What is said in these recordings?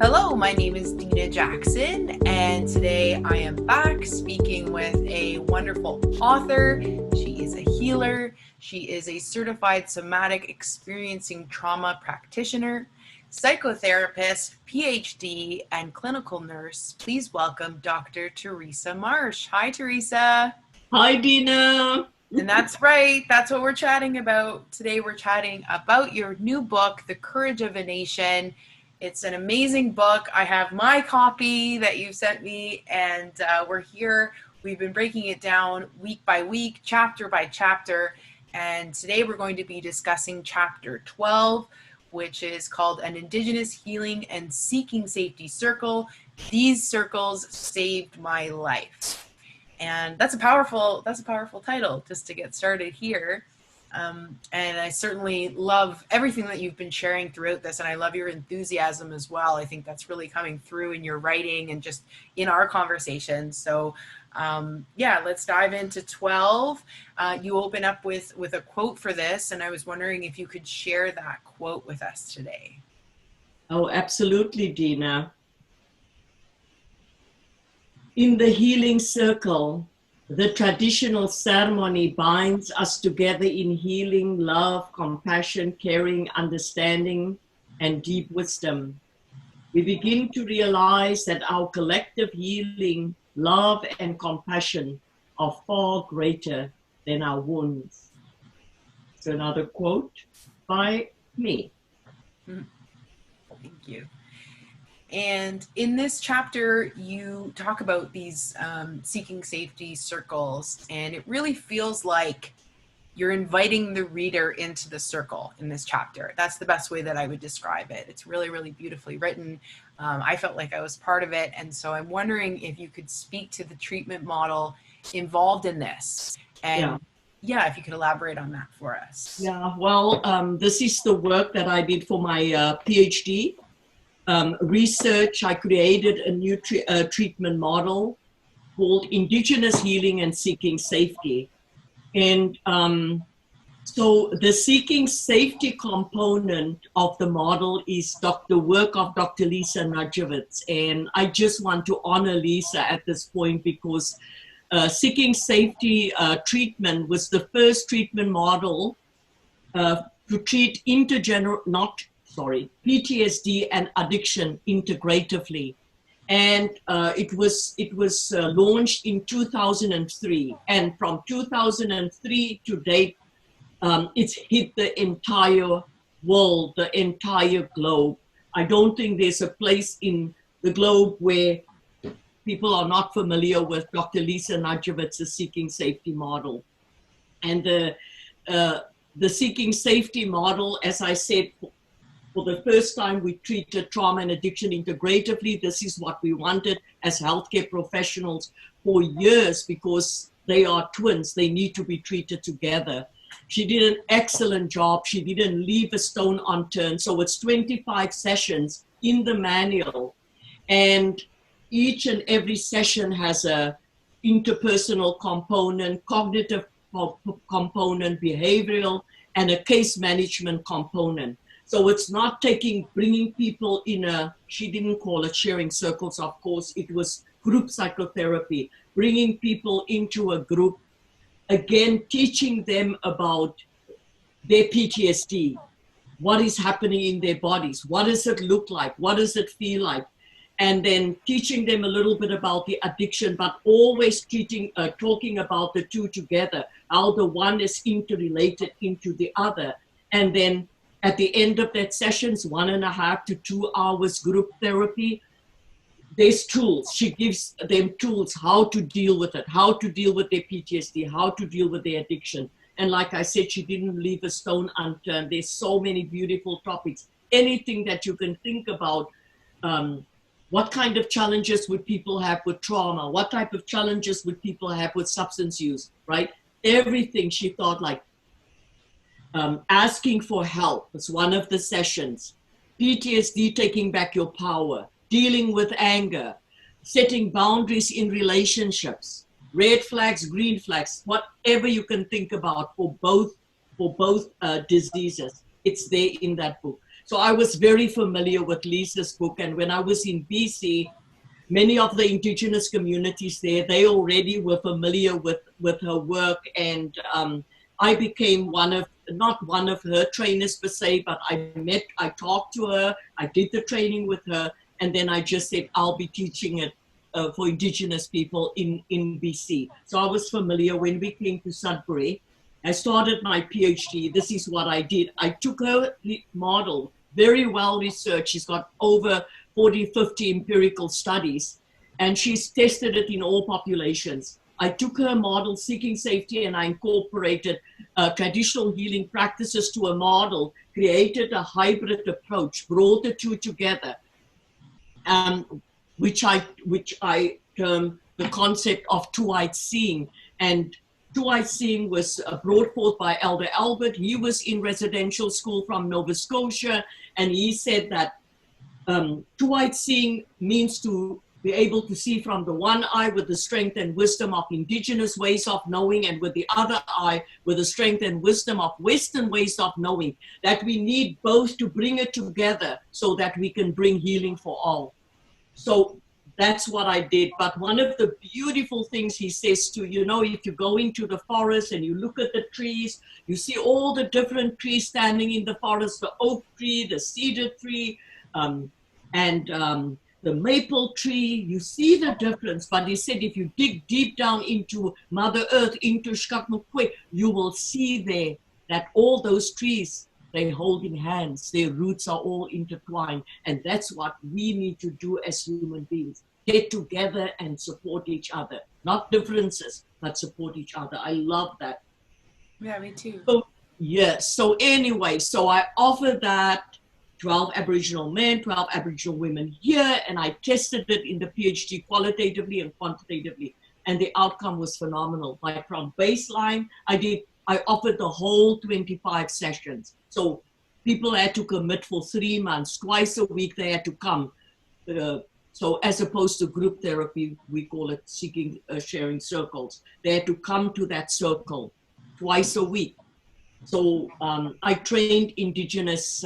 Hello, my name is Dina Jackson, and today I am back speaking with a wonderful author. She is a healer. She is a certified somatic experiencing trauma practitioner, psychotherapist, PhD, and clinical nurse. Please welcome Dr. Teresa Marsh. Hi, Teresa. Hi, Dina. And that's right. That's what we're chatting about. Today we're chatting about your new book, The Courage of a Nation. It's an amazing book. I have my copy that you sent me, and we're here. We've been breaking it down week by week, chapter by chapter. And today we're going to be discussing chapter 12, which is called An Indigenous Healing and Seeking Safety Circle. These circles saved my life. And that's a powerful title just to get started here. And I certainly love everything that you've been sharing throughout this, and I love your enthusiasm as well. I think that's really coming through in your writing and just in our conversations. So yeah, let's dive into 12. You open up with a quote for this, and I was wondering if you could share that quote with us today. Oh, absolutely, Dina. In the healing circle, the traditional ceremony binds us together in healing, love, compassion, caring, understanding, and deep wisdom. We begin to realize that our collective healing, love, and compassion are far greater than our wounds. So another quote by me. Thank you. And in this chapter, you talk about these seeking safety circles, and it really feels like you're inviting the reader into the circle in this chapter. That's the best way that I would describe it. It's really, really beautifully written. I felt like I was part of it, and so I'm wondering if you could speak to the treatment model involved in this, and yeah, if you could elaborate on that for us. Yeah, well, this is the work that I did for my PhD. Research, I created a new treatment model called Indigenous Healing and Seeking Safety. And so the seeking safety component of the model is the work of Dr. Teresa Naseba. And I just want to honor Lisa at this point because seeking safety treatment was the first treatment model to treat PTSD and addiction integratively. And it was launched in 2003. And from 2003 to date, it's hit the entire world, the entire globe. I don't think there's a place in the globe where people are not familiar with Dr. Teresa Naseba's seeking safety model. And the seeking safety model, as I said, for the first time, we treated trauma and addiction integratively. This is what we wanted as healthcare professionals for years because they are twins. They need to be treated together. She did an excellent job. She didn't leave a stone unturned. So it's 25 sessions in the manual. And each and every session has a interpersonal component, cognitive component, behavioral, and a case management component. So it's not bringing people in she didn't call it sharing circles, of course, it was group psychotherapy, bringing people into a group, again, teaching them about their PTSD, what is happening in their bodies, what does it look like, what does it feel like, and then teaching them a little bit about the addiction, but always talking about the two together, how the one is interrelated into the other. And then at the end of that sessions, 1.5 to 2 hours group therapy, there's tools. She gives them tools how to deal with it, how to deal with their PTSD, how to deal with their addiction. And like I said, she didn't leave a stone unturned. There's so many beautiful topics. Anything that you can think about. What kind of challenges would people have with trauma? What type of challenges would people have with substance use, right? Everything she thought like, asking for help was one of the sessions. PTSD, taking back your power, dealing with anger, setting boundaries in relationships, red flags, green flags, whatever you can think about for both diseases. It's there in that book. So I was very familiar with Lisa's book. And when I was in BC, many of the indigenous communities there, they already were familiar with her work. And I became not one of her trainers per se, but I talked to her, I did the training with her, and then I just said, I'll be teaching it for indigenous people in BC. So I was familiar. When we came to Sudbury, I started my PhD. This is what I did. I took her model, very well researched. She's got over 40, 50 empirical studies, and she's tested it in all populations. I took her model, Seeking Safety, and I incorporated traditional healing practices to a model, created a hybrid approach, brought the two together, which I term the concept of two-eyed seeing. And two-eyed seeing was brought forth by Elder Albert. He was in residential school from Nova Scotia, and he said that two-eyed seeing means to be able to see from the one eye with the strength and wisdom of indigenous ways of knowing, and with the other eye with the strength and wisdom of Western ways of knowing, that we need both to bring it together so that we can bring healing for all. So that's what I did. But one of the beautiful things he says to, if you go into the forest and you look at the trees, you see all the different trees standing in the forest, the oak tree, the cedar tree, and the maple tree, you see the difference. But he said, if you dig deep down into Mother Earth, into Shkakmukwe, you will see there that all those trees, they're holding hands, their roots are all intertwined. And that's what we need to do as human beings. Get together and support each other. Not differences, but support each other. I love that. Yeah, me too. So, yes. So anyway, so I offer that 12 Aboriginal men, 12 Aboriginal women here, and I tested it in the PhD qualitatively and quantitatively, and the outcome was phenomenal. Like from baseline, I offered the whole 25 sessions. So people had to commit for 3 months, twice a week they had to come. So as opposed to group therapy, we call it sharing circles. They had to come to that circle twice a week. So I trained Indigenous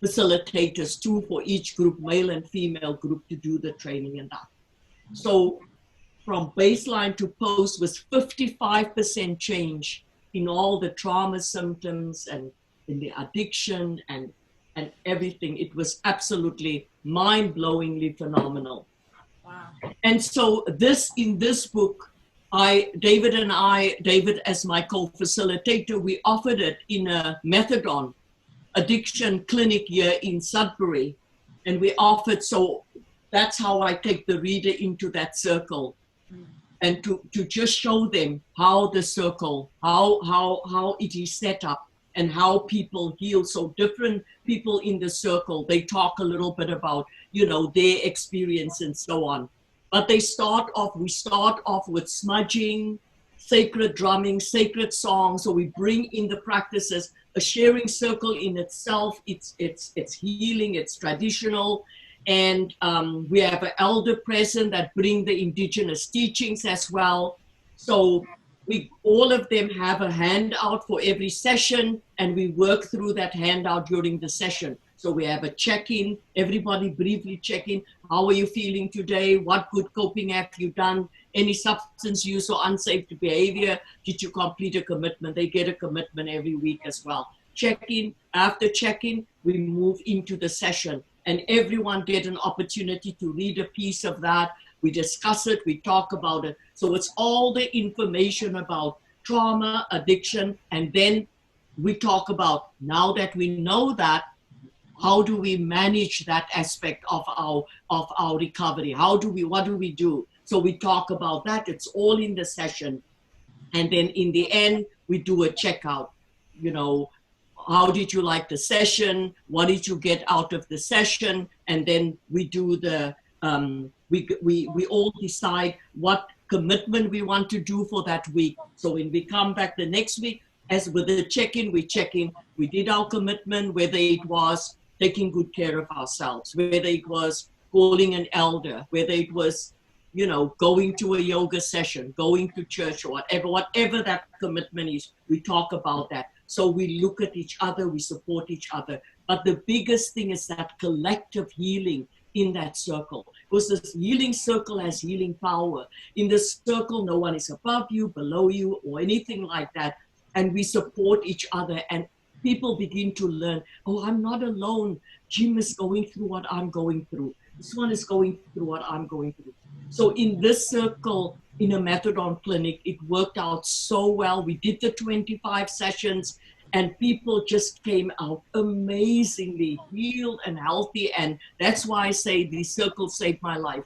facilitators, 2 for each group, male and female group, to do the training and that. So from baseline to post was 55% change in all the trauma symptoms and in the addiction and everything. It was absolutely mind-blowingly phenomenal. Wow. And so in this book, David as my co-facilitator, we offered it in a methadone addiction clinic here in Sudbury. And we offered, so that's how I take the reader into that circle. And to just show them how the circle, how it is set up and how people heal. So different people in the circle, they talk a little bit about, their experience and so on. But we start off with smudging, sacred drumming, sacred songs. So we bring in the practices. A sharing circle in itself, it's healing, it's traditional. And we have an elder present that bring the indigenous teachings as well. So all of them have a handout for every session, and we work through that handout during the session. So we have a check-in, everybody briefly check in. How are you feeling today? What good coping have you done? Any substance use or unsafe behavior? Did you complete a commitment? They get a commitment every week as well. Check-in, after check-in, we move into the session, and everyone get an opportunity to read a piece of that. We discuss it, we talk about it. So it's all the information about trauma, addiction, and then we talk about, now that we know that, how do we manage that aspect of our recovery? What do we do? So we talk about that. It's all in the session. And then in the end, we do a checkout. How did you like the session? What did you get out of the session? And then we do we all decide what commitment we want to do for that week. So when we come back the next week, as with the check-in, we check in. We did our commitment, whether it was taking good care of ourselves, whether it was calling an elder, whether it was, going to a yoga session, going to church, or whatever that commitment is, we talk about that. So we look at each other, we support each other But the biggest thing is that collective healing in that circle. Because this healing circle has healing power. In this circle, no one is above you, below you, or anything like that. And we support each other. And people begin to learn, oh, I'm not alone. Jim is going through what I'm going through. This one is going through what I'm going through. So in this circle, in a methadone clinic, it worked out so well. We did the 25 sessions and people just came out amazingly healed and healthy. And that's why I say these circles saved my life.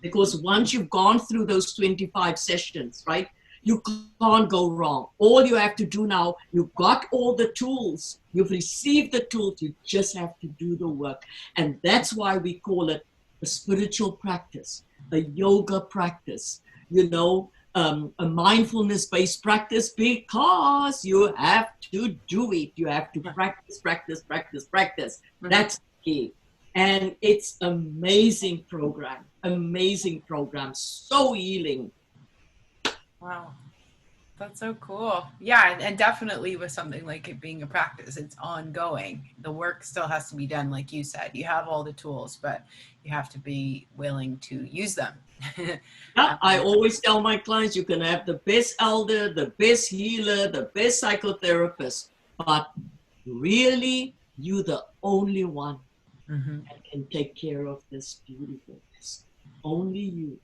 Because once you've gone through those 25 sessions, right, you can't go wrong. All you have to do now, you've got all the tools, you've received the tools, you just have to do the work. And that's why we call it a spiritual practice, a yoga practice, you know, a mindfulness-based practice, because you have to do it. You have to practice, practice, practice, practice. That's the key. And it's amazing program, so healing. Wow. That's so cool. Yeah, and definitely with something like it being a practice, it's ongoing. The work still has to be done, like you said. You have all the tools, but you have to be willing to use them. Yeah, I always tell my clients, you can have the best elder, the best healer, the best psychotherapist, but really, you're the only one that can take care of this beautifulness. Only you.